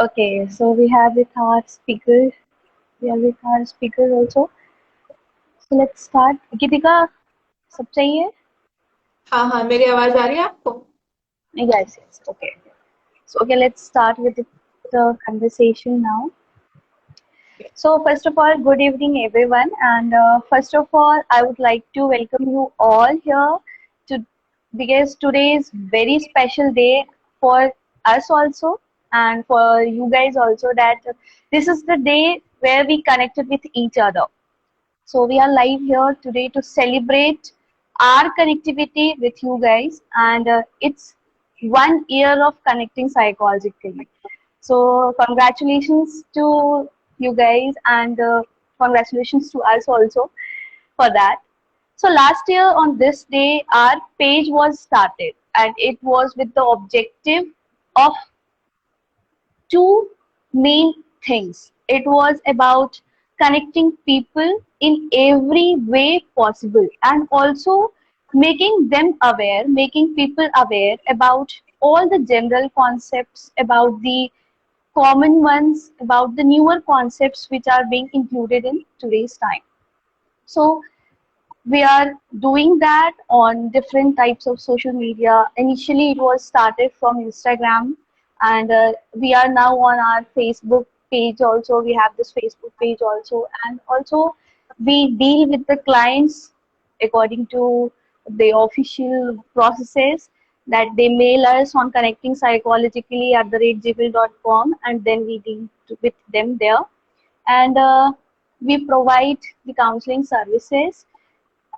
Okay, so we have with our speaker. We are with our speaker also. So let's start. Gitika, सब सही है? हाँ हाँ, मेरी आवाज आ रही है आपको? Yes, yes. Okay. So okay, let's start with the conversation now. So first of all, good evening everyone, and first of all, I would like to welcome you all here to because today is very special day for us also and for you guys also that this is the day where we connected with each other. So we are live here today to celebrate our connectivity with you guys, and it's 1 year of connecting psychologically. So congratulations to you guys, and congratulations to us also for that. So last year on this day, our page was started, and it was with the objective of two main things. It was about connecting people in every way possible and also making people aware about all the general concepts, about the common ones, about the newer concepts which are being included in today's time. So we are doing that on different types of social media. Initially, it was started from Instagram, and we are now on our Facebook page also. We have this Facebook page also, and also we deal with the clients according to the official processes that they mail us on connecting psychologically at the gmail.com, and then we deal with them there. And we provide the counseling services,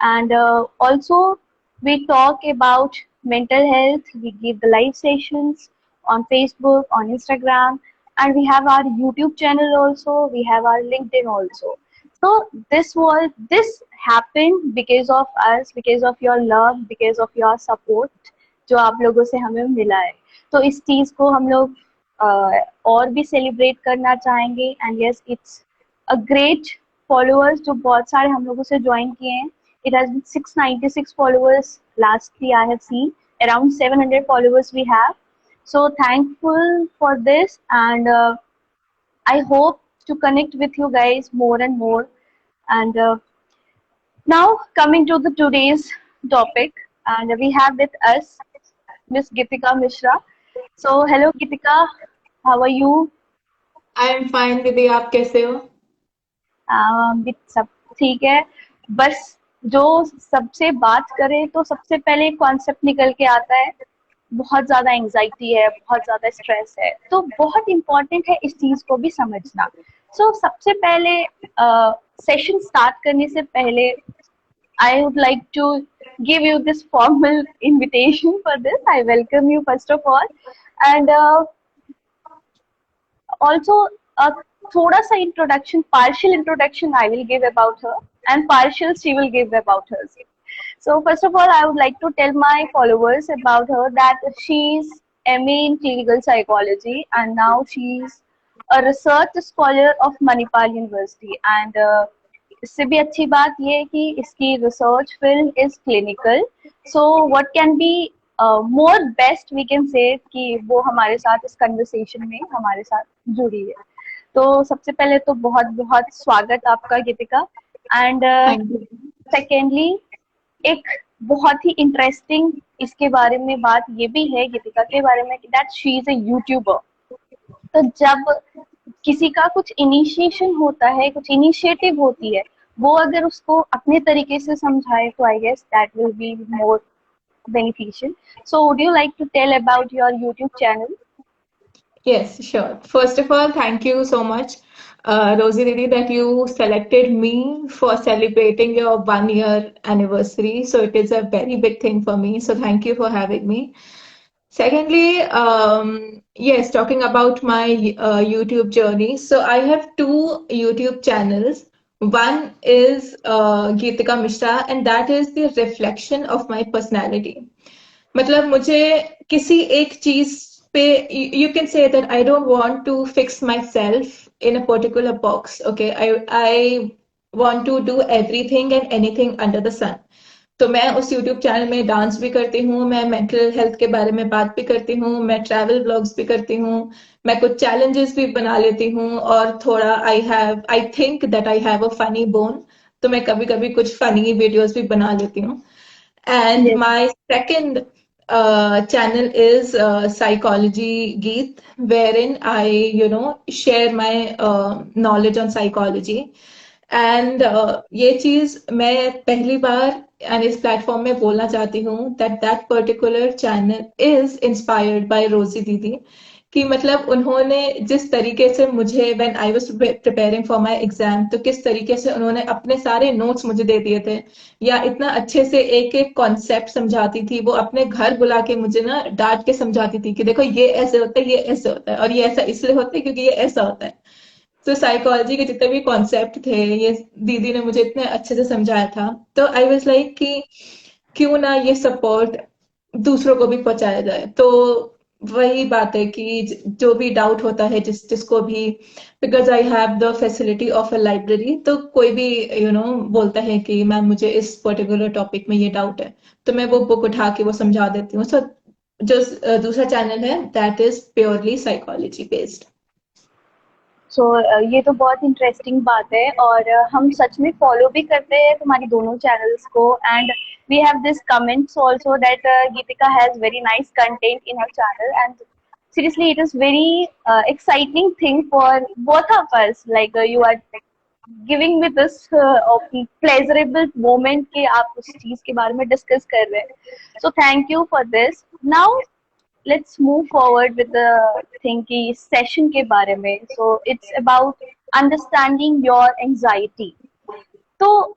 and also we talk about mental health. We give the live sessions on Facebook, on Instagram, and we have our YouTube channel also. We have our LinkedIn also. So this happened because of us, because of your love, because of your support जो आप लोगों से हमें मिला है. तो इस चीज को हम लोग और भी सेलिब्रेट करना चाहेंगे. And yes, it's a great followers जो बहुत सारे हम लोगों से ज्वाइन किए हैं. It has been 696 followers. Lastly, I have seen around 700 followers we have. So thankful for this, and I hope to connect with you guys more and more. And now coming to the today's topic, and we have with us Miss Gitika Mishra. So hello Gitika, how are you? I am fine दीदी, आप कैसे हो? भी सब ठीक है. बस जो सबसे बात करें तो सबसे पहले कॉन्सेप्ट निकल के आता है. बहुत ज्यादा एंजाइटी है, बहुत ज्यादा स्ट्रेस है, तो बहुत इम्पोर्टेंट है इस चीज को भी समझना. सो सबसे पहले सेशन स्टार्ट करने से पहले I would like to give you this formal invitation for this. I welcome you first of all, and also a thoda sa introduction, partial introduction I will give about her, and partial she will give about hers. So first of all, I would like to tell my followers about her that she's MA in clinical psychology, and now she's a research scholar of Manipal University. And इससे भी अच्छी बात ये है कि इसकी research field is clinical. So what can be more best we can say कि वो हमारे साथ इस कन्वर्सेशन में हमारे साथ जुड़ी है. तो सबसे पहले तो बहुत बहुत स्वागत आपका Geetika. And thank you. Secondly, एक बहुत ही इंटरेस्टिंग इसके बारे में बात ये भी है गीतिका के बारे में कि that she is a YouTuber. तो जब किसी का कुछ इनिशिएशन होता है, कुछ इनिशिएटिव होती है, वो अगर उसको अपने तरीके से समझाए तो I guess that will be more beneficial. So would you like to tell about your YouTube channel? Yes, sure. First of all, thank you so much, Rosie Didi, that you selected me for celebrating your 1 year anniversary. So it is a very big thing for me. So thank you for having me. Secondly, yes, talking about my YouTube journey. So I have two YouTube channels. One is Geetika Mishra, and that is the reflection of my personality. मतलब मुझे किसी एक चीज पे you can say that I don't want to fix myself in a particular box. Okay, I want to do everything and anything under the sun. तो मैं उस YouTube channel में डांस भी करती हूँ, मैं मेंटल हेल्थ के बारे में बात भी करती हूँ, मैं ट्रैवल ब्लॉग्स भी करती हूँ, मैं कुछ चैलेंजेस भी बना लेती हूँ, और थोड़ा I think that I have a funny bone, तो मैं कभी कभी कुछ फनी वीडियोस भी बना लेती हूँ. And Yes. my second channel is Psychology Geet, wherein I, share my knowledge on psychology. And ये चीज मैं पहली बार and इस प्लेटफॉर्म में बोलना चाहती हूँ that particular channel is inspired by रोजी दीदी, कि मतलब उन्होंने जिस तरीके से मुझे when I was preparing for my exam, तो किस तरीके से उन्होंने अपने सारे नोट्स मुझे दे दिए थे, या इतना अच्छे से एक एक कॉन्सेप्ट समझाती थी, वो अपने घर बुला के मुझे ना डांट के समझाती थी कि देखो ये ऐसे होता है, ये ऐसे होता है, और ये ऐसा इसलिए होता है क्योंकि ये ऐसा होता है. तो साइकोलॉजी के जितने भी कॉन्सेप्ट थे, ये दीदी ने मुझे इतने अच्छे से समझाया था. तो आई वाज लाइक कि क्यों ना ये सपोर्ट दूसरों को भी पहुंचाया जाए. तो वही बात है कि जो भी डाउट होता है जिसको भी, because I have the facility of a library, तो कोई भी बोलता है कि मैम मुझे इस पर्टिकुलर टॉपिक में ये डाउट है, तो मैं वो बुक उठा के वो समझा देती हूँ. सो जो दूसरा चैनल है that is purely psychology based. So ये तो बहुत इंटरेस्टिंग बात है, और हम सच में फॉलो भी करते हैं तुम्हारी दोनों चैनल्स को. And we have this comments also that Geetika has very nice content in her channel, and seriously it is very exciting thing for both of us, like you are giving me this pleasurable moment कि आप उस चीज के बारे में discuss कर रहे हैं. So thank you for this. Now let's move forward with the thing की session के बारे में. So it's about understanding your anxiety. तो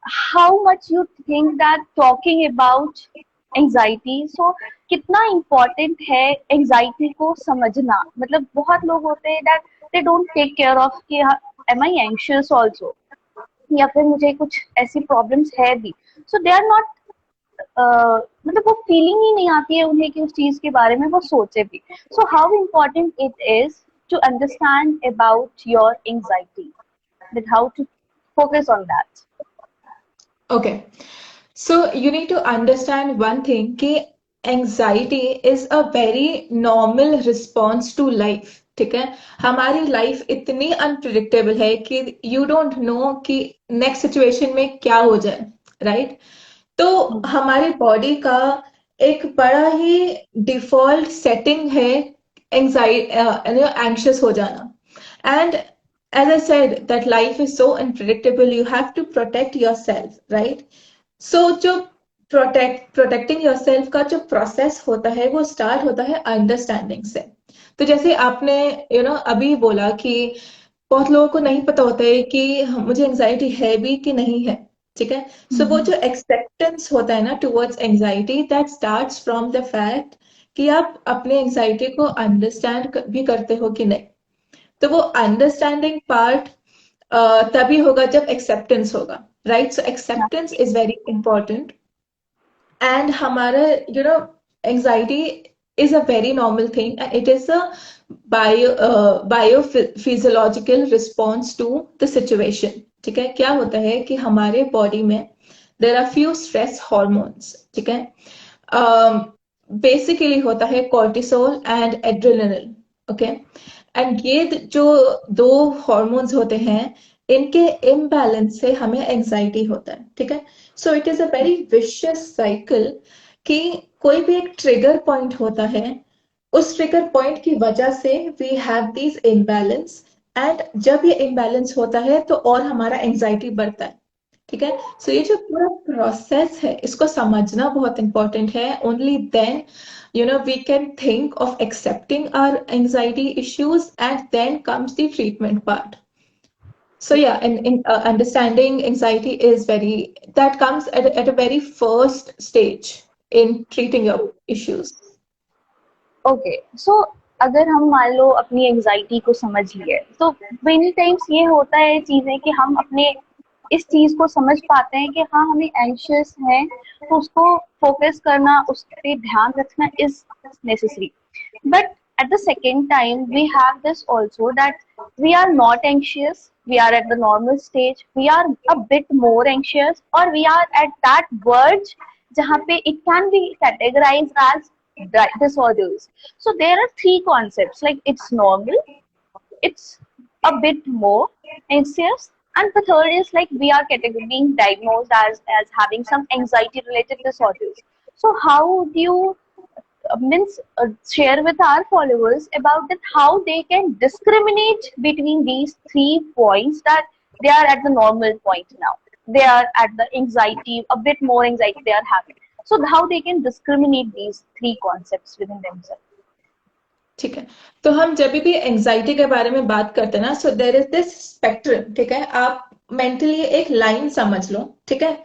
how much you think that talking about anxiety, so कितना important है anxiety को समझना. मतलब बहुत लोग होते हैं that they don't take care of कि am I anxious also, या फिर मुझे कुछ ऐसी प्रॉब्लम्स है भी, so they are not मतलब वो फीलिंग ही नहीं आती है उन्हें कि उस चीज के बारे में वो सोचे भी. So how important it is to understand about your anxiety, that how to focus on that. Okay, so you need to understand one thing कि anxiety is a very normal response to life. ठीक है, हमारी life इतनी unpredictable है कि you don't know कि next situation में क्या हो जाए, राइट? तो हमारी बॉडी का एक बड़ा ही डिफॉल्ट सेटिंग है एंजाइटी, एंग्शियस हो जाना. And as I said, that life is so unpredictable, you have to protect yourself, right? So जो protecting yourself का जो process होता है वो start होता है understanding से. तो जैसे आपने अभी बोला कि बहुत लोगों को नहीं पता होता है कि मुझे एंजाइटी है भी कि नहीं है, ठीक है? सो वो जो एक्सेप्टेंस होता है ना towards anxiety, that starts from the fact कि आप अपने एंजाइटी को अंडरस्टैंड भी करते हो कि नहीं. तो वो अंडरस्टैंडिंग पार्ट तभी होगा जब एक्सेप्टेंस होगा, right? So acceptance is very important. And हमारा anxiety is a very normal thing, and it is a biophysiological response to the situation. ठीक है, क्या होता है कि हमारे बॉडी में there are few stress hormones. ठीक है, बेसिकली होता है cortisol and adrenaline. Okay, and ये जो दो हॉर्मोन्स होते हैं, इनके इम्बैलेंस से हमें एंजाइटी होता है. ठीक है, so it is a very vicious cycle कि कोई भी एक ट्रिगर पॉइंट होता है, उस ट्रिगर पॉइंट की वजह से we have this imbalance, and जब ये इम्बैलेंस होता है तो और हमारा एंजाइटी बढ़ता है. ठीक है, सो ये जो पूरा प्रोसेस है इसको समझना बहुत इंपॉर्टेंट है. Only then we can think of accepting our anxiety issues, and then comes the treatment part. So yeah, and understanding anxiety is that comes at a very first stage in treating your issues. Okay, so अगर हम मान लो अपनी anxiety को समझ लिए, तो many times ये होता है चीजें कि हम अपने इस चीज को समझ पाते हैं कि हाँ हमें एंशियस है, तो उसको फोकस करना, उस पर ध्यान रखना is necessary. But at the second time we have this also that we are not anxious, we are at the normal stage, we are a bit more anxious, or we are at that verge jahan pe it can be categorized as disorders. So there are three concepts, like it's normal, it's a bit more anxious, and the third is like we are being diagnosed as having some anxiety related disorders. So how do you means share with our followers about that, how they can discriminate between these 3 points, that they are at the normal point now, they are at the anxiety, a bit more anxiety they are having, so how they can discriminate these three concepts within themselves? ठीक है, तो हम जब भी anxiety के बारे में बात करते हैं ना, सो देर इज दिस स्पेक्ट्रम, ठीक है, आप मेंटली एक लाइन समझ लो, ठीक है।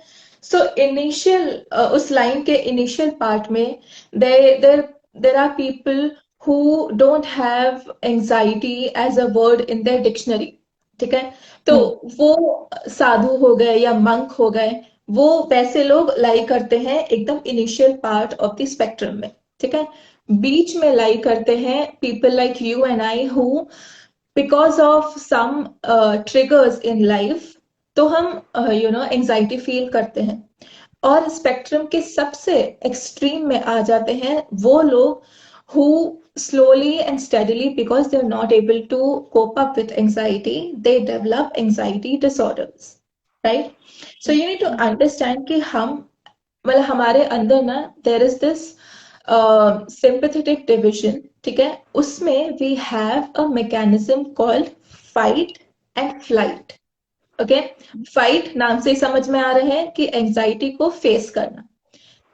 सो इनिशियल उस लाइन के इनिशियल पार्ट में there there are people who don't have anxiety as a word in their dictionary, ठीक है। तो वो साधु हो गए या मंक हो गए, वो वैसे लोग लाई करते हैं एकदम initial part of the spectrum में, ठीक है। बीच में लाई करते हैं people like you and I who because of some triggers in life, तो हम एंजाइटी फील करते हैं। और स्पेक्ट्रम के सबसे एक्सट्रीम में आ जाते हैं वो लोग who slowly and steadily, because they're not able to cope up with anxiety, they develop anxiety disorders, right? So you need to understand कि हम मतलब हमारे अंदर ना there is this sympathetic division, ठीक है, उसमें we have a mechanism called fight and flight. Okay, fight नाम से ही समझ में आ रहा है कि एंजाइटी को फेस करना,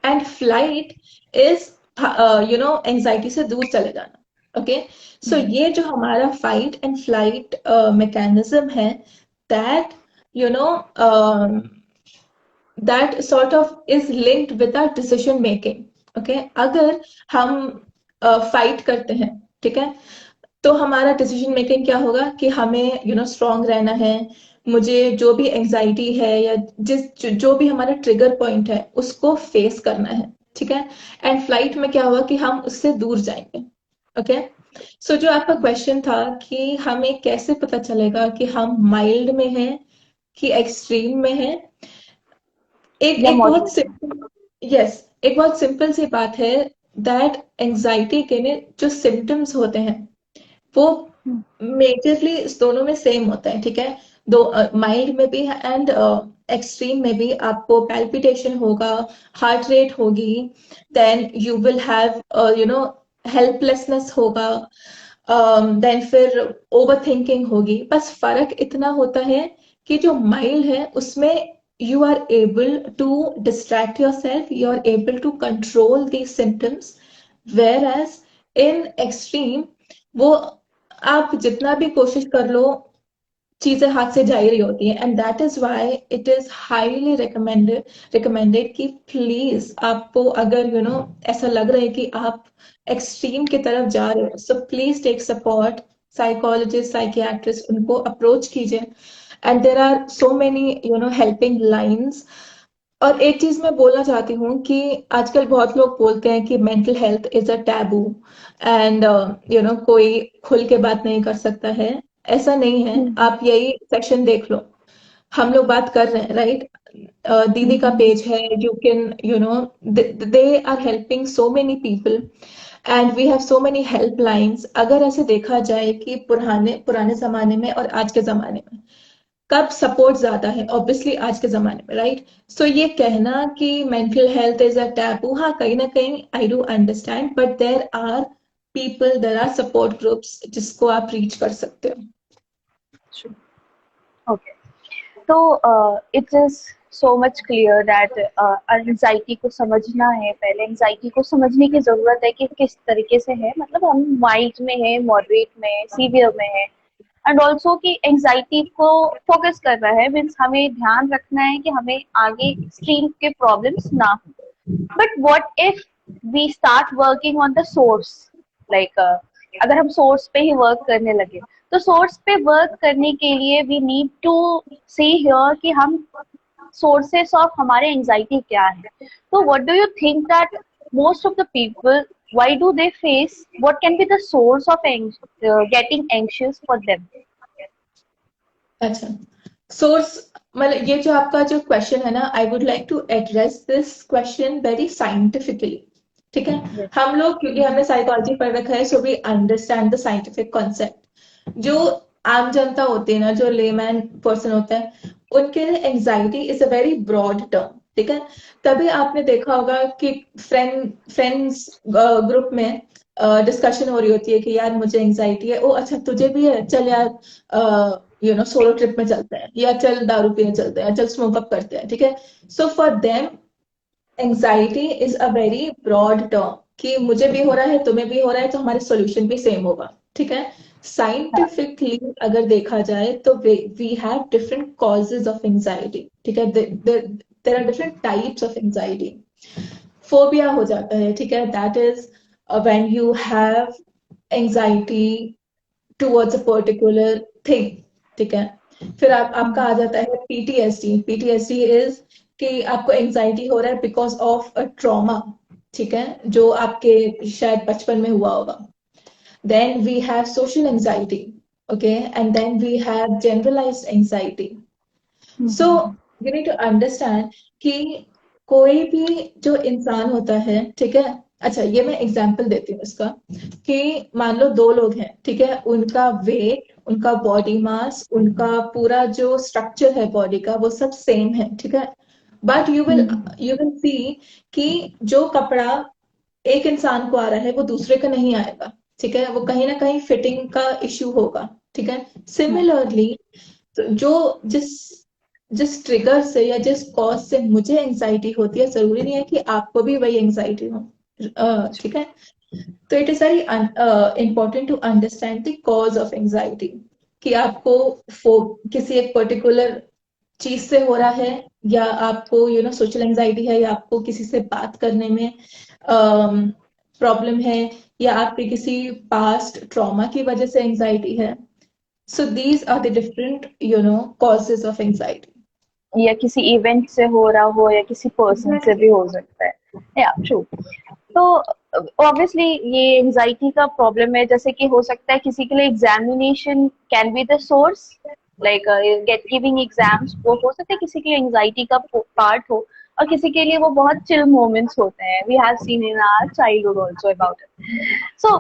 एंड फ्लाइट इज एंजाइटी से दूर चले जाना। ओके, सो ये जो हमारा फाइट एंड फ्लाइट मैकेनिज्म है, that that sort of is linked with our decision making. Okay, अगर हम फाइट करते हैं, ठीक है, तो हमारा डिसीजन मेकिंग क्या होगा कि हमें स्ट्रांग रहना है, मुझे जो भी एंजाइटी है या जो भी हमारा ट्रिगर पॉइंट है उसको फेस करना है, ठीक है। एंड फ्लाइट में क्या हुआ कि हम उससे दूर जाएंगे। ओके, सो जो आपका क्वेश्चन था कि हमें कैसे पता चलेगा कि हम माइल्ड में हैं कि एक्सट्रीम में हैं, एक बहुत सिंपल, यस, एक बहुत सिंपल सी बात है, दैट एंजाइटी के जो सिम्टम्स होते हैं वो मेजरली दोनों में सेम होता है, ठीक है। दो माइल्ड में भी एंड एक्सट्रीम में भी आपको पैल्पिटेशन होगा, हार्ट रेट होगी, then you will have helplessness होगा, देन फिर ओवर थिंकिंग होगी। बस फर्क इतना होता है कि जो माइल्ड है उसमें you are able to distract yourself, you are able to control these symptoms, whereas in extreme वो आप जितना भी कोशिश कर लो चीजें हाथ से जा ही रही होती है, and that is why it is highly recommended कि प्लीज आपको अगर ऐसा लग रहा है कि आप एक्सट्रीम की तरफ जा रहे हो, so please take support, psychologist, psychiatrist, उनको अप्रोच कीजिए, and there are so many helping lines. और एक चीज मैं बोलना चाहती हूँ कि आजकल बहुत लोग बोलते हैं कि mental health is a taboo, and कोई खुल के बात नहीं कर सकता है। ऐसा नहीं है, आप यही सेक्शन देख लो, हम लोग बात कर रहे हैं, राइट? दीदी का पेज है, you can they are helping so many people, and we have so many help lines. अगर ऐसे देखा जाए कि पुराने जमाने में और आज के जमाने में कब सपोर्ट ज्यादा है, ऑब्वियसली आज के जमाने में, राइट? सो ये कहना कि mental health is a taboo, हाँ कहीं ना कहीं I do understand, but there are people, there are support groups जिसको आप रीच कर सकते हो। ओके, तो it is so much clear that anxiety को समझना है, पहले एंजाइटी को समझने की जरूरत है कि किस तरीके से है, मतलब हम माइल्ड में है, मॉडरेट में है, सीवियर में है, एंड ऑल्सो कि एंजाइटी को फोकस कर रहा है, मीन्स हमें ध्यान रखना है कि हमें आगे एक्सट्रीम के प्रॉब्लम्स ना हो। But what if we start working on the source, like अगर हम सोर्स पे ही वर्क करने लगे, तो सोर्स पे वर्क करने के लिए we need to see here कि हम sources of हमारे anxiety क्या है। तो what do you think that most of the people, why do they face, what can be the source of getting anxious for them? अच्छा, source मतलब ये जो आपका जो क्वेश्चन है ना, I would like to address this question very scientifically. ठीक है, Yes. हम लोग क्योंकि हमने साइकोलॉजी पढ़ रखा है, so we understand the scientific concept. जो आम जनता होती है ना, जो लेमैन पर्सन होता है, उनके लिए anxiety is a very broad term. ठीक है, तभी आपने देखा होगा कि फ्रेंड्स ग्रुप में डिस्कशन हो रही होती है कि यार मुझे एंजाइटी है, ओ अच्छा तुझे भी है, चल यार सोलो ट्रिप में चलते हैं, या चल दारू पीने चलते हैं, चल स्मोक अप करते हैं। ठीक है, so for them anxiety is a very broad term कि मुझे भी हो रहा है, तुम्हें भी हो रहा है, तो हमारे सॉल्यूशन भी सेम होगा। ठीक है, हाँ, साइंटिफिकली अगर देखा जाए तो we have different causes of anxiety. ठीक है, there are different types of anxiety. Phobia हो जाता है, ठीक है, that is when you have anxiety towards a particular thing. ठीक है, फिर आपका आ जाता है पीटीएसडी। पीटीएसडी इज कि आपको एंजाइटी हो रहा है बिकॉज ऑफ अ ट्रॉमा। ठीक है, जो आपके शायद बचपन में हुआ होगा। Then we have social anxiety, okay, and then we have generalised anxiety. So you need to understand कि कोई भी जो इंसान होता है, ठीक है, अच्छा ये मैं एग्जांपल देती हूँ इसका, कि मान लो दो लोग हैं, ठीक है, उनका वेट, उनका बॉडी मास, उनका पूरा जो स्ट्रक्चर है बॉडी का, वो सब सेम है। ठीक है, बट यू विल सी कि जो कपड़ा एक इंसान को आ रहा है वो दूसरे का नहीं आएगा। ठीक है, वो कहीं ना कहीं फिटिंग का इश्यू होगा। ठीक है, सिमिलरली तो जो जिस जिस ट्रिगर से या जिस कॉज से मुझे एंजाइटी होती है, जरूरी नहीं है कि आपको भी वही एंजाइटी हो। ठीक है, तो it is very important to understand the cause of anxiety, कि आपको किसी एक पर्टिकुलर चीज से हो रहा है, या आपको सोशल एंजाइटी है, या आपको किसी से बात करने में प्रॉब्लम है, या आपके किसी पास्ट ट्रॉमा की वजह से एंजाइटी है। So these are the different, causes of anxiety. या किसी इवेंट से हो रहा हो या किसी पर्सन से भी हो सकता है, या ट्रू। तो ऑब्वियसली ये एंजाइटी का प्रॉब्लम है, जैसे कि हो सकता है किसी के लिए examination can be the source, like get giving exams, वो हो सकता है किसी के लिए एंजाइटी का पार्ट हो, और किसी के लिए वो बहुत चिल मोमेंट्स होते हैं, we have seen in our childhood also about it. So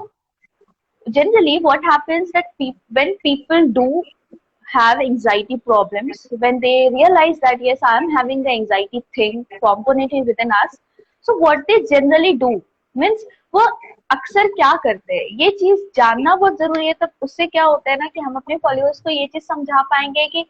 generally what happens that when people do have anxiety problems, when they realize that yes, I am having the anxiety thing component is within us, so what they generally do means वो अक्सर क्या करते हैं, ये चीज जानना बहुत जरूरी है। तब उससे क्या होता है ना कि हम अपने फॉलोअर्स को ये चीज समझा पाएंगे कि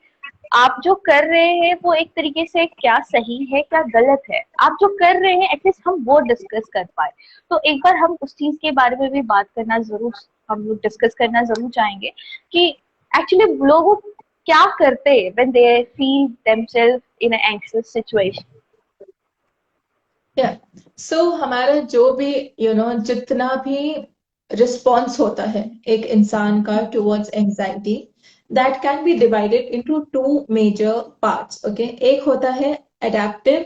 आप जो कर रहे हैं वो एक तरीके से क्या सही है क्या गलत है, आप जो कर रहे हैं एटलीस्ट हम वो डिस्कस कर पाए। तो एक बार हम उस चीज के बारे में भी बात करना जरूर, हम लोग डिस्कस करना जरूर चाहेंगे कि एक्चुअली लोग क्या करते हैं when they feel themselves in an anxious situation. Yeah. So हमारा जो भी जितना भी रिस्पॉन्स होता है एक इंसान का towards anxiety, that can be divided into two major parts. Okay, एक होता है अडेप्टिव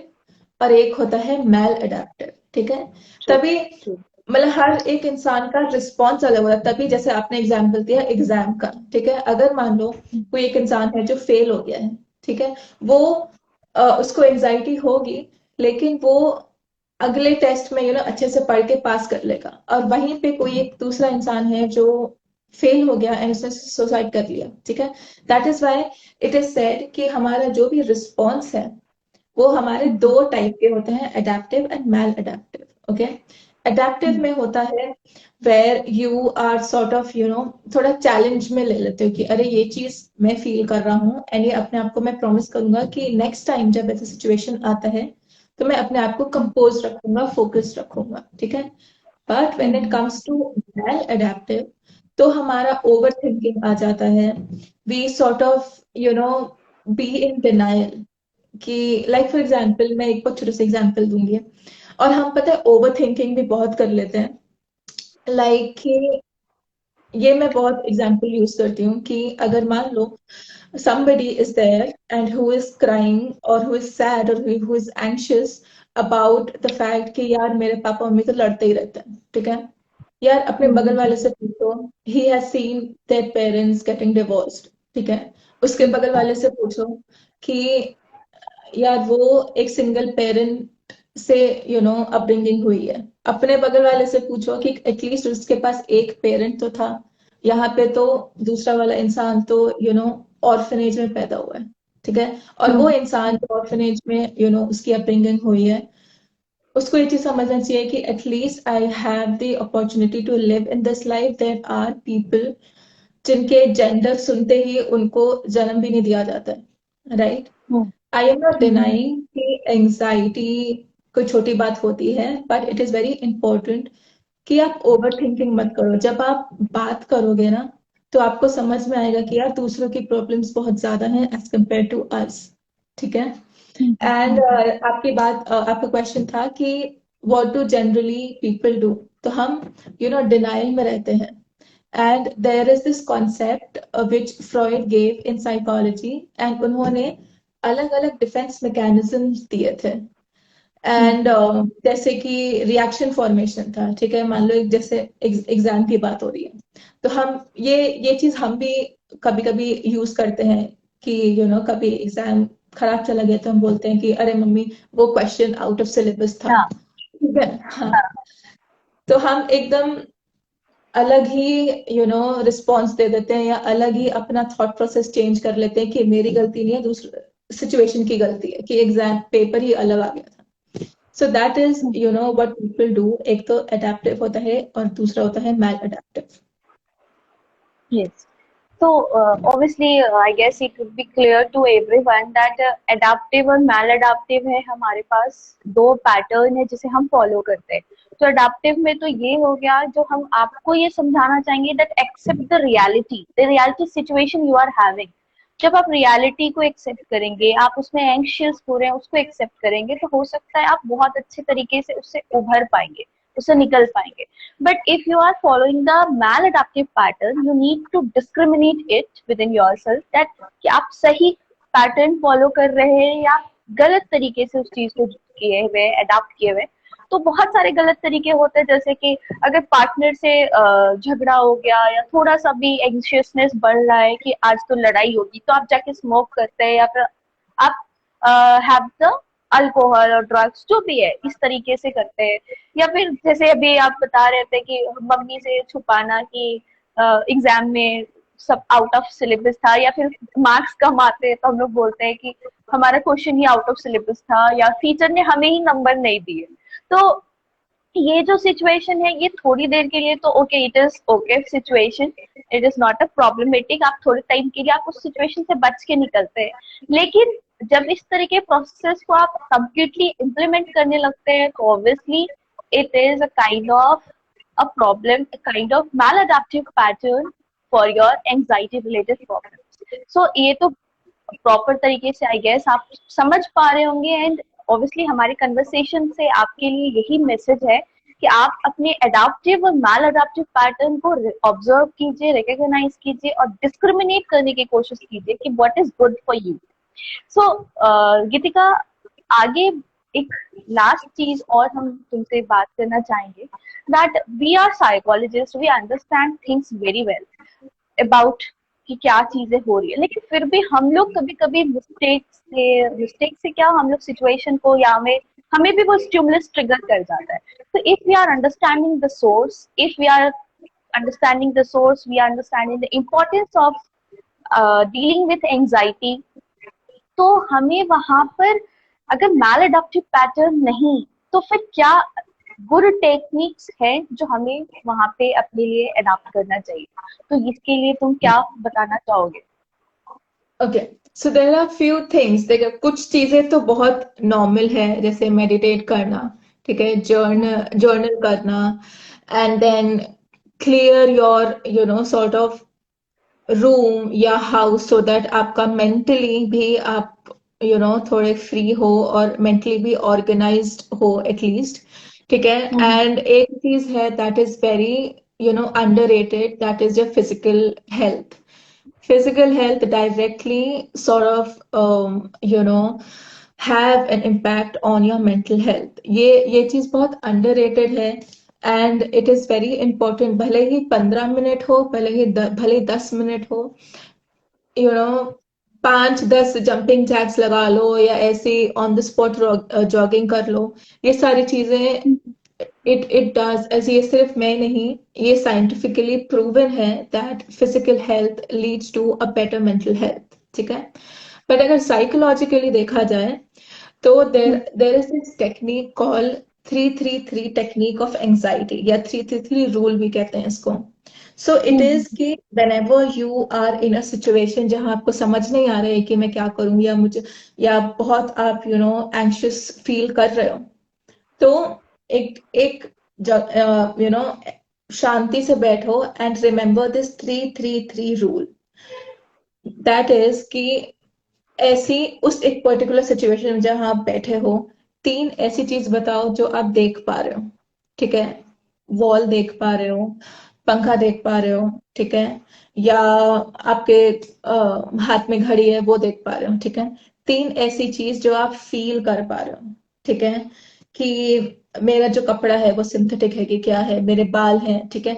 और एक होता है मैल अडेप्टिव। ठीक है, True, तभी true. मतलब हर एक इंसान का रिस्पॉन्स अलग होता है। तभी जैसे आपने एग्जाम्पल दिया एग्जाम का, ठीक है, अगर मान लो कोई एक इंसान है जो फेल हो गया है, ठीक है, वो उसको एंजाइटी होगी, लेकिन वो अगले टेस्ट में अच्छे से पढ़ के पास कर लेगा। और वहीं पे कोई एक दूसरा इंसान है जो फेल हो गया एंड उसने सुसाइड कर लिया। ठीक है, that is why it is said कि हमारा जो भी रिस्पॉन्स है वो हमारे दो टाइप के होते हैं, adaptive and maladaptive. Okay, adaptive में होता है where you are sort of थोड़ा चैलेंज में ले लेते हो कि अरे ये चीज मैं फील कर रहा हूँ, एंड ये अपने आप को मैं प्रॉमिस करूंगा कि नेक्स्ट टाइम जब ऐसा सिचुएशन आता है तो मैं अपने आप को कंपोज रखूंगा, फोकस रखूंगा। ठीक है, but when it comes to maladaptive, तो हमारा ओवर थिंकिंग आ जाता है। We sort of be in denial, कि लाइक फॉर एग्जाम्पल मैं एक बहुत छोटा सा एग्जाम्पल दूंगी, और हम पता है ओवर थिंकिंग भी बहुत कर लेते हैं। लाइक ये मैं बहुत एग्जाम्पल यूज करती हूँ कि अगर मान लो somebody is there and who is crying or who is sad or who is anxious about the fact कि यार मेरे पापा मम्मी तो लड़ते ही रहते हैं। ठीक है, यार अपने बगल वाले से पूछो, he has seen their parents getting divorced। ठीक है, उसके बगल वाले से पूछो कि यार वो एक सिंगल पेरेंट से अपब्रिंगिंग हुई है, अपने बगल वाले से पूछो कि एटलीस्ट उसके पास एक पेरेंट तो था। यहाँ पे तो दूसरा वाला इंसान तो ऑर्फनेज में पैदा हुआ है, ठीक है, और वो हम्म। इंसान जो ऑर्फनेज में उसकी अपब्रिंगिंग हुई है, उसको ये चीज समझना चाहिए कि at least I have the opportunity to live in this life. There are people जिनके जेंडर सुनते ही उनको जन्म भी नहीं दिया जाता है, right? Hmm. I am not hmm. Denying कि एंजाइटी कोई छोटी बात होती है, but it is very important कि आप ओवर थिंकिंग मत करो। जब आप बात करोगे ना, तो आपको समझ में आएगा कि यार दूसरों की प्रॉब्लम्स बहुत ज्यादा हैं एज कम्पेयर टू अस, ठीक है। एंड आपकी बात आपका क्वेश्चन था कि what do generally people do, तो हम डिनाइल में रहते हैं। And there is this concept which Freud gave in psychology, and उन्होंने अलग अलग डिफेंस मैकेनिज्म्स दिए थे। हम्म। एंड जैसे कि रिएक्शन फॉर्मेशन था, ठीक है, मान लो एक जैसे एग्जाम की बात हो रही है, तो हम ये चीज हम भी कभी कभी यूज करते हैं कि कभी एग्जाम खराब चला गया तो हम बोलते हैं कि अरे मम्मी वो क्वेश्चन आउट ऑफ सिलेबस था, हाँ। ठीक है, हाँ। हाँ। तो हम एकदम अलग ही रिस्पॉन्स दे देते हैं, या अलग ही अपना थॉट प्रोसेस चेंज कर लेते हैं कि मेरी गलती नहीं है, दूसरे सिचुएशन की गलती है, कि एग्जाम पेपर ही अलग आ गया था। So that is what people do. एक तो अडेप्टिव होता है और दूसरा होता है मैल adaptive. Yes. So obviously, I guess it would be clear to everyone that adaptive और maladaptive है हमारे पास दो पैटर्न है जिसे हम फॉलो करते हैं। तो अडेप्टिव में तो ये हो गया जो हम आपको ये समझाना चाहेंगे that accept the reality situation you are having. जब आप रियलिटी को एक्सेप्ट करेंगे, आप उसमें एंशियस हो रहे हैं उसको एक्सेप्ट करेंगे, तो हो सकता है आप बहुत अच्छे तरीके से उससे उभर पाएंगे, उससे निकल पाएंगे। But if you are following the maladaptive pattern, you need to discriminate it within yourself that कि आप सही पैटर्न फॉलो कर रहे हैं या गलत तरीके से उस चीज को किए हुए अडाप्ट किए हुए। तो बहुत सारे गलत तरीके होते हैं, जैसे कि अगर पार्टनर से झगड़ा हो गया या थोड़ा सा भी एंशियसनेस बढ़ रहा है कि आज तो लड़ाई होगी, तो आप जाके स्मोक करते हैं या फिर आप हैव द अल्कोहल और ड्रग्स जो भी है इस तरीके से करते हैं। या फिर जैसे अभी आप बता रहे थे कि मम्मी से छुपाना कि एग्जाम में सब आउट ऑफ सिलेबस था, या फिर मार्क्स कम आते हैं तो हम लोग बोलते हैं कि हमारा question he out of syllabus था या टीचर ने हमें ही नंबर नहीं दिए। तो ये जो सिचुएशन है ये थोड़ी देर के लिए तो okay, it is okay situation, it is not a problematic, आप थोड़े टाइम के लिए आप उस सिचुएशन से बच के निकलते हैं। लेकिन जब इस तरह के प्रोसेस को आप कंप्लीटली इम्प्लीमेंट करने लगते हैं तो obviously it is a kind of a problem, a kind of maladaptive pattern for your anxiety related problems. So ये तो प्रॉपर तरीके से आई गेस आप समझ पा रहे होंगे। एंड ऑब्वियसली हमारे कन्वर्सेशन से आपके लिए यही मैसेज है कि आप अपने अडाप्टिव और मैल अडाप्टिव पैटर्न को ऑब्जर्व कीजिए, रिकॉग्नाइज कीजिए और डिस्क्रिमिनेट करने की कोशिश कीजिए कि what is good for you. So Geetika, आगे एक लास्ट चीज और हम तुमसे बात करना चाहेंगे that we are psychologist, we understand things very well about कि क्या चीजें हो रही है, लेकिन फिर भी हम लोग कभी कभी मिस्टेक से क्या हम लोग सिचुएशन को या हमें भी वो स्टिमुलस ट्रिगर कर जाता है। तो if we are understanding the source, if we are understanding the source, we are understanding the importance of dealing with anxiety, तो हमें वहां पर अगर मैल अडॉप्टिव पैटर्न नहीं तो फिर क्या गुड टेक्निक्स है जो हमें वहां पे अपने लिए अडॉप्ट करना चाहिए। तो इसके लिए तुम क्या बताना चाहोगे? Okay, so there are few things. देखो, कुछ चीजें तो बहुत नॉर्मल है, जैसे मेडिटेट करना, ठीक है, जर्नल जर्नल करना, and then clear your sort of room या हाउस, सो दैट आपका मेंटली भी आप थोड़े फ्री हो और मेंटली भी ऑर्गेनाइज्ड हो एटलीस्ट, ठीक है। हम्म। एंड एक चीज है that is very underrated, that is your physical health. Physical health directly sort of have an impact on your mental health. ये चीज बहुत underrated है, and it is very important। भले ही 15 मिनट हो, भले ही 10 मिनट हो, you know 5-10 जंपिंग जैक्स लगा लो या ऐसे ऑन द स्पॉट जॉगिंग कर लो, ये सारी चीजें इट डज एज, ये सिर्फ मैं नहीं, ये साइंटिफिकली प्रूवन है that physical health leads to a better mental health, ठीक है। बट अगर साइकोलॉजिकली देखा जाए तो there is this technique call 333 technique of anxiety, या 333 रूल भी कहते हैं इसको। सो इट इज कि whenever you are in a situation जहां आपको समझ नहीं आ रहा है कि मैं क्या करूं, या मुझे, या बहुत आप एंग्शियस फील कर रहे हो, तो एक एक शांति से बैठो and remember this 333 rule. That is कि ऐसी उस एक पर्टिकुलर सिचुएशन में जहां आप बैठे हो, 3 ऐसी चीज बताओ जो आप देख पा रहे हो, ठीक है। वॉल देख पा रहे हो, पंखा देख पा रहे हो, ठीक है, या आपके हाथ में घड़ी है वो देख पा रहे हो, ठीक है। 3 ऐसी चीज जो आप फील कर पा रहे हो, ठीक है, कि मेरा जो कपड़ा है वो सिंथेटिक है कि क्या है, मेरे बाल हैं, ठीक है।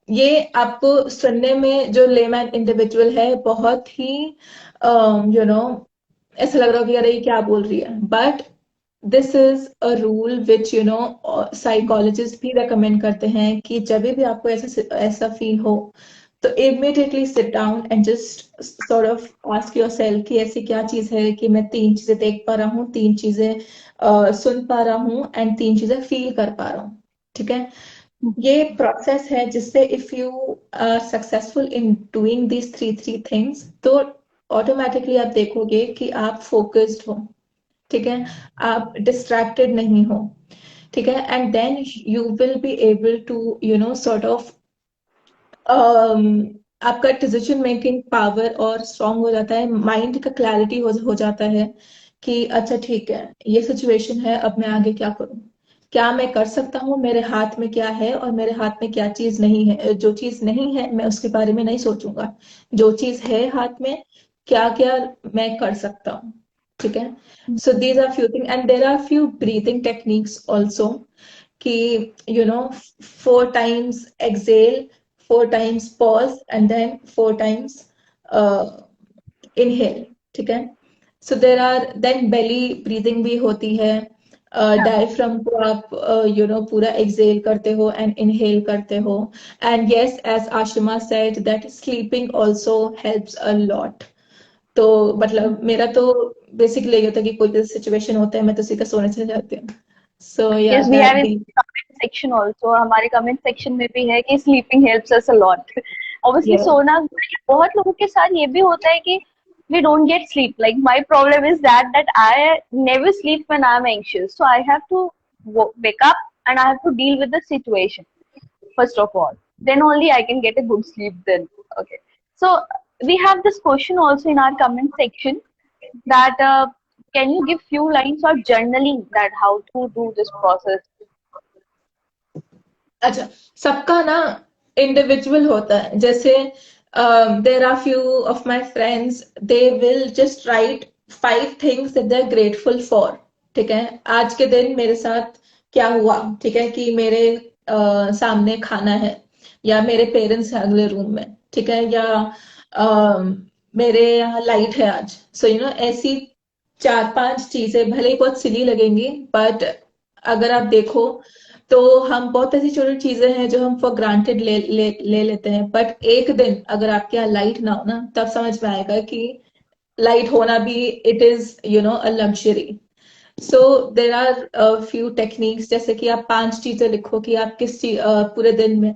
ये आपको सुनने में जो लेमैन इंडिविजुअल है बहुत ही यू नो ऐसा लग रहा हो कि अरे ये क्या बोल रही है, but this is a rule which psychologist भी रेकमेंड करते हैं कि जब भी आपको ऐसा ऐसा फील हो तो immediately sit down and just sort of ask yourself कि ऐसी क्या चीज है कि मैं 3 चीजें देख पा रहा हूँ, 3 चीजें सुन पा रहा हूँ एंड 3 चीजें फील कर पा रहा हूँ, ठीक है। ये प्रोसेस है जिससे if you are successful in doing these three things तो ऑटोमेटिकली आप देखोगे कि आप फोकस्ड हो, ठीक है, आप डिस्ट्रैक्टेड नहीं हो, ठीक है, and then you will be able to sort of आपका डिसीजन मेकिंग पावर और स्ट्रांग हो जाता है, माइंड का क्लैरिटी हो जाता है कि अच्छा ठीक है ये सिचुएशन है, अब मैं आगे क्या करूं, क्या मैं कर सकता हूँ, मेरे हाथ में क्या है और मेरे हाथ में क्या चीज नहीं है। जो चीज नहीं है मैं उसके बारे में नहीं सोचूंगा, जो चीज है हाथ में क्या क्या मैं कर सकता हूँ, ठीक है। So these are few thing and there are few breathing techniques also कि 4 times exhale, 4 times pause and then 4 times inhale, ठीक है। So there are then belly breathing भी होती है, डायफ्राम को आप पूरा एक्सेल करते हो एंड इनहेल करते हो, and yes as Ashima said that sleeping also helps a lot. तो मतलब मेरा तो बेसिकली ये होता है कि कोई भी सिचुएशन होता है मैं तो सीधा सोने चले जाती हूँ। सो या Yes, we have that in the comment section also. हमारे comment section में भी है कि sleeping helps us a lot. Obviously या सोना, बहुत लोगों के साथ ये भी होता है कि we don't get sleep. Like my problem is that I never sleep when I'm anxious. So I have to wake up and I have to deal with the situation first of all. Then only I can get a good sleep then. Okay. So we have this question also in our comment section that can you give few lines of journaling that how to do this process? अच्छा, सबका ना individual होता है, जैसे there are few of my friends they will just write 5 things that they are grateful for, ठीक है। आज के दिन मेरे साथ क्या हुआ, ठीक है, कि मेरे सामने खाना है, या मेरे पेरेंट्स हैं अगले रूम में, ठीक है, या मेरे यहाँ लाइट है आज। सो ऐसी 4-5 चीजें भले ही बहुत सिली लगेंगी, बट अगर आप देखो तो हम बहुत ऐसी छोटी चीजें हैं जो हम फॉर ग्रांटेड ले लेते हैं, बट एक दिन अगर आपके यहाँ लाइट ना हो ना तब समझ में आएगा कि लाइट होना भी it is a luxury. So there are few techniques, जैसे कि आप 5 चीजें लिखो कि आप पूरे दिन में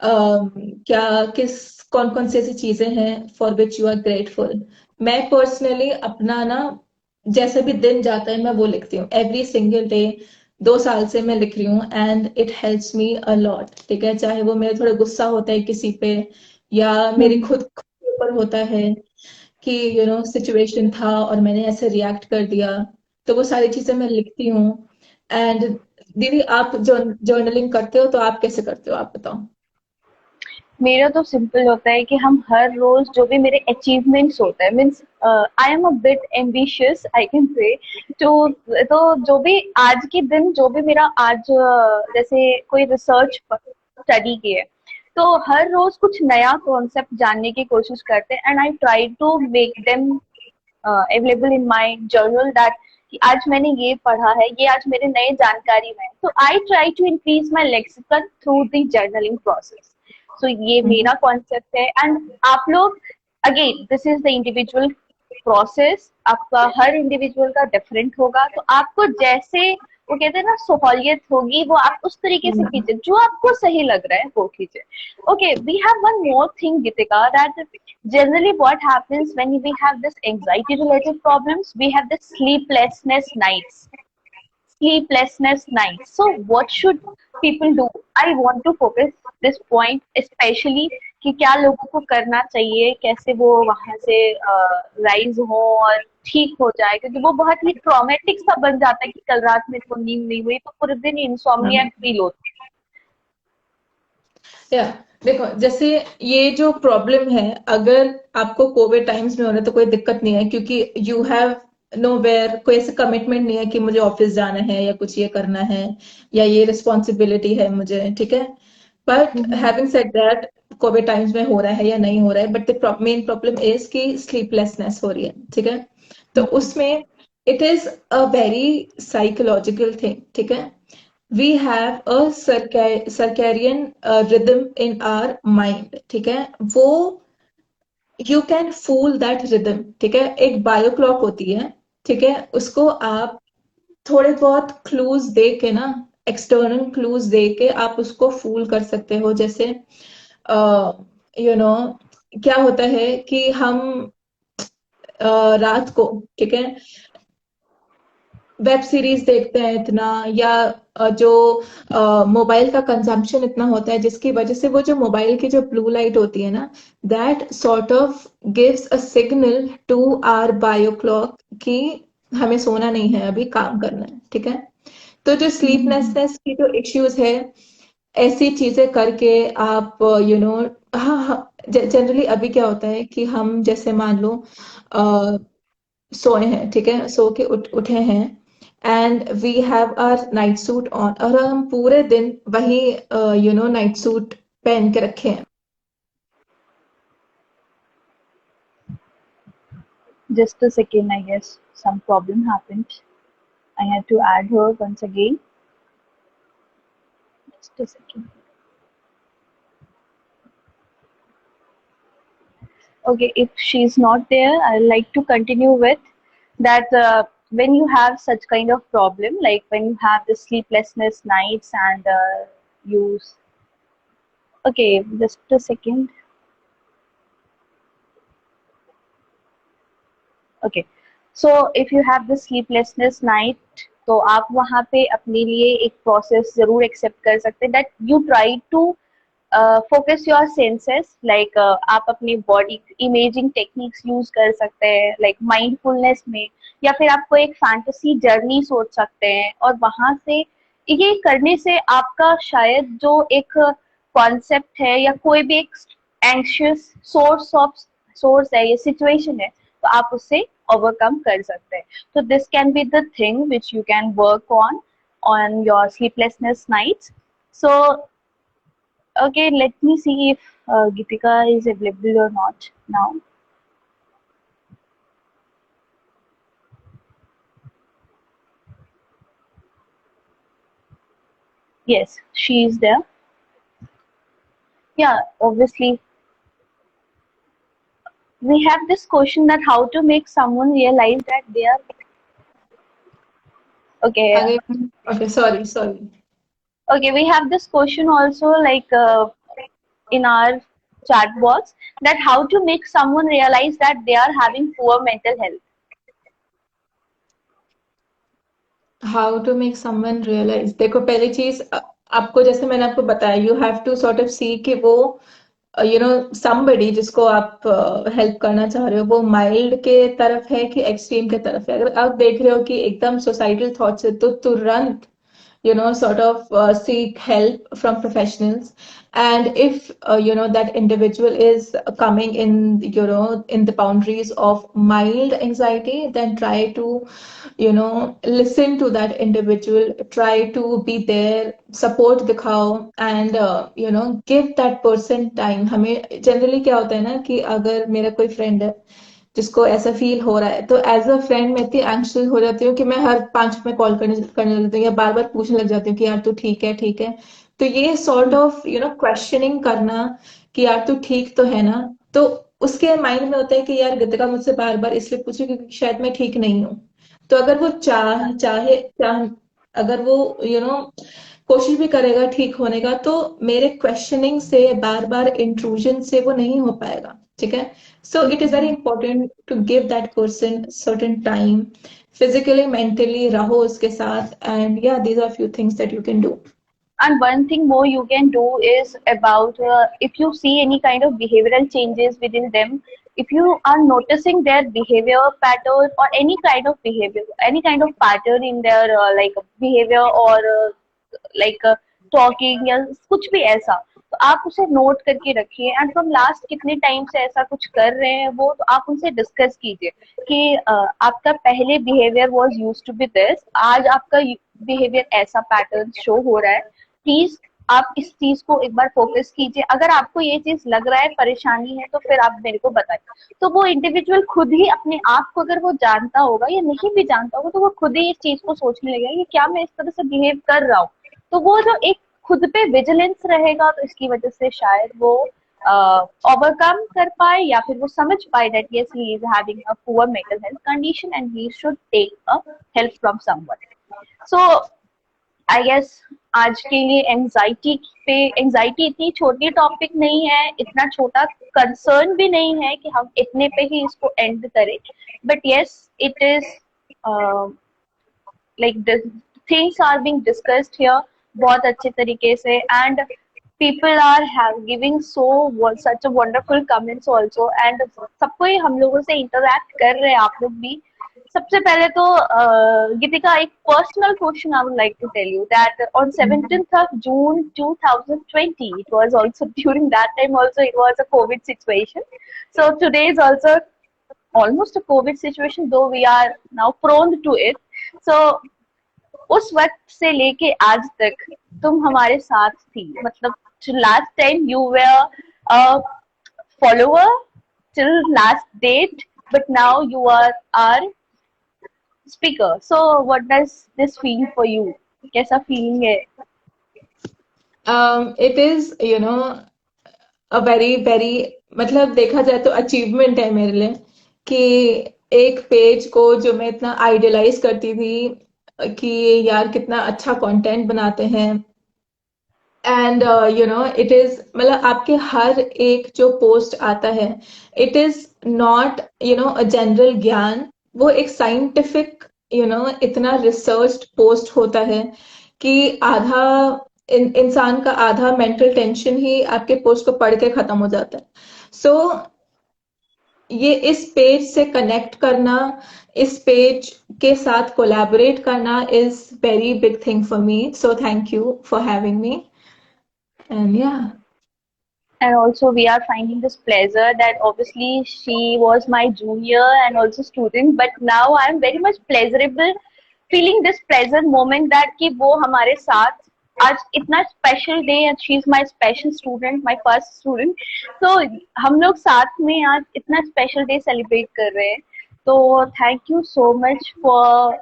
क्या किस कौन कौन सी ऐसी चीजें हैं for which you are grateful. मैं पर्सनली अपना ना जैसे भी दिन जाता है मैं वो लिखती हूँ एवरी सिंगल डे, 2 साल से मैं लिख रही हूँ and it helps me a lot, ठीक है। चाहे वो मेरे थोड़ा गुस्सा होता है किसी पे, या मेरी खुद के ऊपर होता है कि सिचुएशन था और मैंने ऐसे रिएक्ट कर दिया, तो वो सारी चीजें मैं लिखती हूँ। एंड दीदी आप जर्नलिंग करते हो तो आप कैसे करते हो, आप बताओ। मेरा तो सिंपल होता है कि हम हर रोज जो भी मेरे अचीवमेंट्स होते हैं, means I am a bit ambitious I can say, तो जो भी आज के दिन जो भी मेरा आज जैसे कोई रिसर्च स्टडी की है, तो हर रोज कुछ नया कॉन्सेप्ट जानने की कोशिश करते हैं and I try to make them available in my journal that कि आज मैंने ये पढ़ा है, ये आज मेरे नए जानकारी में है, तो I try to increase my lexicon through the journaling process. So ये मेरा कॉन्सेप्ट है. एंड आप लोग, again this is the individual process, आपका हर इंडिविजुअल का डिफरेंट होगा, तो आपको जैसे वो कहते हैं ना सहूलियत होगी, वो आप उस तरीके से कीजिए, जो आपको सही लग रहा है वो कीजिए. Okay, we have one more thing Gitika, that generally what happens when we have this anxiety related problems, we have this sleeplessness nights. So what should people do? I want to focus this point especially कि क्या लोगों को करना चाहिए, कैसे वो वहां से राइज हो और ठीक हो जाए, क्योंकि वो बहुत ही ट्रॉमेटिक सा बन जाता है कि कल रात में को नींद नहीं हुई तो पूरे दिन इंसोम्निया फील होती या देखो, जैसे ये जो प्रॉब्लम है, अगर आपको कोविड टाइम्स में हो रहा है तो कोई दिक्कत नहीं है, क्योंकि यू हैव नोवेयर, कोई ऐसे कमिटमेंट नहीं है कि मुझे ऑफिस जाना है या कुछ ये करना है या ये रिस्पॉन्सिबिलिटी है मुझे, ठीक है. But having said that, Covid times में हो रहा है या नहीं हो रहा है, but the main problem is कि स्लीपलेसनेस हो रही है, ठीक है. तो उसमें it is a very psychological thing, ठीक है. We have a circadian rhythm in our mind, ठीक है. वो you can fool that rhythm, ठीक है. एक बायो क्लॉक होती है, ठीक है. उसको आप थोड़े बहुत क्लूज दे के ना, एक्सटर्नल क्लूज दे के आप उसको फूल कर सकते हो. जैसे यू नो क्या होता है कि हम रात को, ठीक है, वेब सीरीज देखते हैं इतना, या जो मोबाइल का कंजम्पशन इतना होता है, जिसकी वजह से वो जो मोबाइल की जो ब्लू लाइट होती है ना, that sort of gives a signal to our bio clock कि हमें सोना नहीं है, अभी काम करना है, ठीक है. तो जो स्लीपलेसनेस की जो इश्यूज है, ऐसी चीजें करके आप हाँ, जनरली अभी क्या होता है कि हम जैसे मान लो सोए हैं, ठीक है, सो के उठे हैं, and we have our night suit on, और हम पूरे दिन वही नाइट सूट पहन के रखे हैं. Just a second, I guess some problem happened. I have to add her once again. Just a second. Okay, if she's not there, I'd like to continue with that. When you have such kind of problem, like when you have the sleeplessness nights and you, okay, just a second. Okay, so if you have the sleeplessness night, तो आप वहाँ पे अपने लिए एक process जरूर accept कर सकते हैं, that you try to focus your senses, like आप अपनी बॉडी इमेजिंग टेक्निक्स यूज कर सकते हैं, लाइक माइंडफुलनेस में, या फिर आपको एक फैंटेसी जर्नी सोच सकते हैं, और वहां से ये करने से आपका शायद जो एक कॉन्सेप्ट है या कोई भी एक एंग्शियस सोर्स है या सिचुएशन है, तो आप उससे ओवरकम कर सकते हैं. तो this can be the thing which you can work on your sleeplessness nights. So okay, let me see if Gitika is available or not now. Yes, she is there. Yeah, obviously. We have this question that how to make someone realize that they are okay. Okay, sorry. Okay, we have this question also, like in our chat box, that how to make someone realize that they are having poor mental health. How to make someone realise, देखो पहली चीज, आपको जैसे मैंने आपको बताया, you have to sort of see कि वो समबडी जिसको आप हेल्प करना चाह रहे हो, वो माइल्ड के तरफ है कि एक्सट्रीम के तरफ है. अगर आप देख रहे हो कि एकदम सोसाइटल थॉट्स है, तो तुरंत sort of seek help from professionals. And if that individual is coming in in the boundaries of mild anxiety, then try to listen to that individual, try to be there, support दिखाओ, and give that person time. हमें generally क्या होता है ना कि अगर मेरा कोई friend है, जिसको ऐसा फील हो रहा है, तो एज अ फ्रेंड मैं इतनी एंग्शियस हो जाती हूँ कि मैं हर 5 में कॉल करने लगती हूँ या बार बार पूछने लग जाती हूँ कि यार तू ठीक है, ठीक है। तो ये सॉर्ट ऑफ क्वेश्चनिंग करना कि यार तू ठीक तो है ना, तो उसके माइंड में होता है कि यार गीतिका मुझसे बार बार इसलिए पूछे क्योंकि शायद मैं ठीक नहीं हूँ। तो अगर वो अगर वो कोशिश भी करेगा ठीक होने का, तो मेरे क्वेश्चनिंग से, बार बार इंट्रूजन से वो नहीं हो पाएगा, ठीक है। So it is very important to give that person certain time, physically mentally रहो उसके साथ, एंड या these are few things that you can do. And one thing more you can do is about if you see any kind of behavioral changes within them, if you are noticing their behavior pattern or any kind of behavior, any kind of pattern in their like behavior or like talking या कुछ भी ऐसा, तो आप उसे note करके रखिए and from last कितने टाइम से ऐसा कुछ कर रहे हैं वो, तो आप उनसे डिस्कस कीजिए कि आपका पहले behaviour was used to be this, आज आपका बिहेवियर ऐसा पैटर्न शो हो रहा है, प्लीज आप इस चीज को एक बार फोकस कीजिए, अगर आपको ये चीज लग रहा है परेशानी है तो फिर आप मेरे को बताइए। तो वो इंडिविजुअल खुद ही अपने आप को, अगर वो जानता होगा या नहीं भी जानता होगा, तो वो खुद ही इस चीज को सोचने लगेगा कि क्या मैं इस तरह से बिहेव कर रहा हूँ। तो वो जो एक खुद पे विजिलेंस रहेगा, तो इसकी वजह से शायद वो ओवरकम कर पाए या फिर वो समझ पाए that yes he is having a poor mental health condition and he should take a help from someone. So I guess आज के लिए एंजाइटी इतनी छोटी टॉपिक नहीं है, इतना छोटा कंसर्न भी नहीं है कि हम इतने पे ही इसको एंड करें, but yes it is like the things are being discussed here बहुत अच्छे तरीके से, and people are giving such a wonderful comments also, and सबको ही हम लोगों से interact कर रहे हैं आप लोग भी। सबसे पहले तो गीतिका एक personal question I would like to tell you that on 17th of June 2020, it was also during that time also it was a COVID situation, so today is also almost a COVID situation though we are now prone to it, so उस वक्त से लेके आज तक तुम हमारे साथ थी, मतलब last time you were follower till last date, but now you are are speaker, so what does this feel for you, कैसा फीलिंग है? It is a very very, मतलब देखा जाए तो अचीवमेंट है मेरे लिए कि एक पेज को जो मैं इतना आइडियलाइज करती थी कि यार कितना अच्छा कंटेंट बनाते हैं, एंड इट इज, मतलब आपके हर एक जो पोस्ट आता है, it is not a general ज्ञान, वो एक साइंटिफिक इतना रिसर्च पोस्ट होता है कि आधा इंसान का आधा मेंटल टेंशन ही आपके पोस्ट को पढ़ के खत्म हो जाता है। सो ये इस पेज से कनेक्ट करना, इस पेज के साथ कोलैबोरेट करना is very big thing for me, so thank you for having me, and या And also we are finding this pleasure that obviously she was my junior and also student, but now I am very much pleasurable, feeling this pleasant moment that कि वो हमारे साथ आज इतना special day and she is my special student, my first student, तो हम लोग साथ में आज इतना स्पेशल डे सेलिब्रेट कर रहे हैं। तो thank you so much for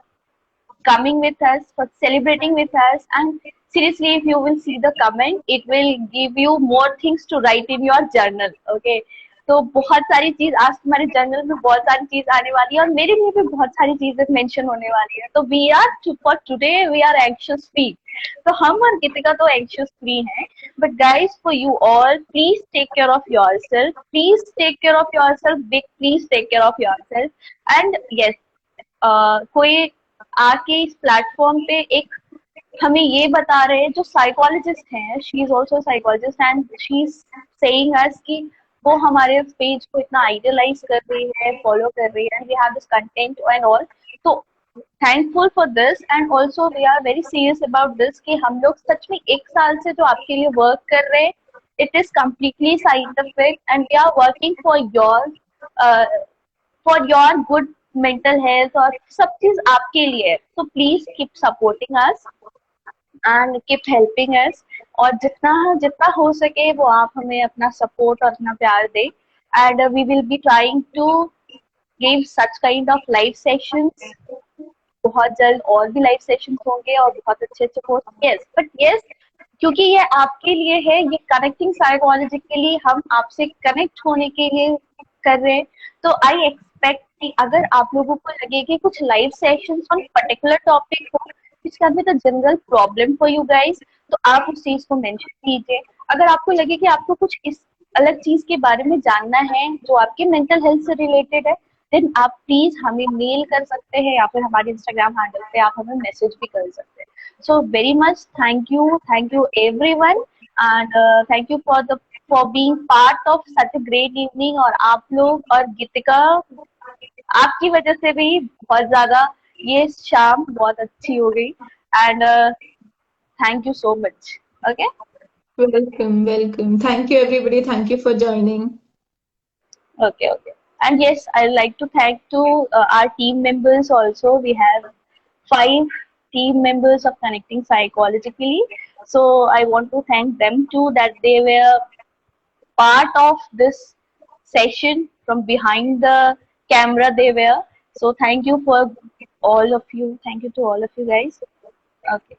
coming with us, for celebrating with us, and seriously if you will see the comment it will give you more things to write in your journal, okay? तो बहुत सारी चीज आज तुम्हारे journal में बहुत सारी चीज आने वाली है और मेरे लिए भी बहुत सारी चीजें मेंशन होने वाली है। तो we are for today we are anxious free, तो हम और गीतिका तो एंक्शियस फ्री हैं, but guys for you all please take care of yourself, please take care of yourself, big please take care of yourself, and yes कोई आके इस platform पे एक हमें ये बता रहे हैं जो साइकोलॉजिस्ट हैं, she is also psychologist and she is saying us कि वो हमारे पेज को इतना आइडियलाइज कर रही है, फॉलो कर रही है, and we have this content and all, तो thankful for this, and also we are very serious about this कि हम लोग सच में एक साल से जो आपके लिए वर्क कर रहे हैं, it is completely scientific and we are working for your good mental health, और सब चीज आपके लिए है। तो please keep supporting us and keep helping us, और जितना जितना हो सके वो आप हमें अपना सपोर्ट और अपना प्यार दे, and we will be trying to gave such kind of live sessions. बहुत जल्द और भी लाइव सेशंस होंगे और बहुत अच्छे अच्छे कोर्स, यस बट यस, क्योंकि ये आपके लिए है, ये कनेक्टिंग साइकोलॉजिकली हम आपसे कनेक्ट होने के लिए कर रहे हैं। तो आई एक्सपेक्ट कि अगर आप लोगों को लगे कि कुछ live sessions on particular topic हो which can be the general problem for you guys, तो आप उस चीज को मेंशन कीजिए। अगर आपको लगे कि आपको कुछ इस अलग चीज के बारे में जानना है जो आपके मेंटल हेल्थ से रिलेटेड है, देन आप प्लीज हमें मेल कर सकते हैं या फिर हमारे इंस्टाग्राम हैंडल पे आप हमें मैसेज भी कर सकते हैं। So very much thank you everyone, and thank you for being part of such a great evening। और आप लोग और गीतिका, आपकी वजह से भी बहुत ज्यादा ये शाम बहुत अच्छी हो गई, and thank you so much. Okay, Welcome, welcome. Thank you, everybody. Thank you for joining. okay, and yes, I like to thank to our team members also. We have 5 team members of Connecting Psychologically, so I want to thank them too, that they were part of this session from behind the camera they were. So thank you for all of you. Thank you to all of you guys. Okay.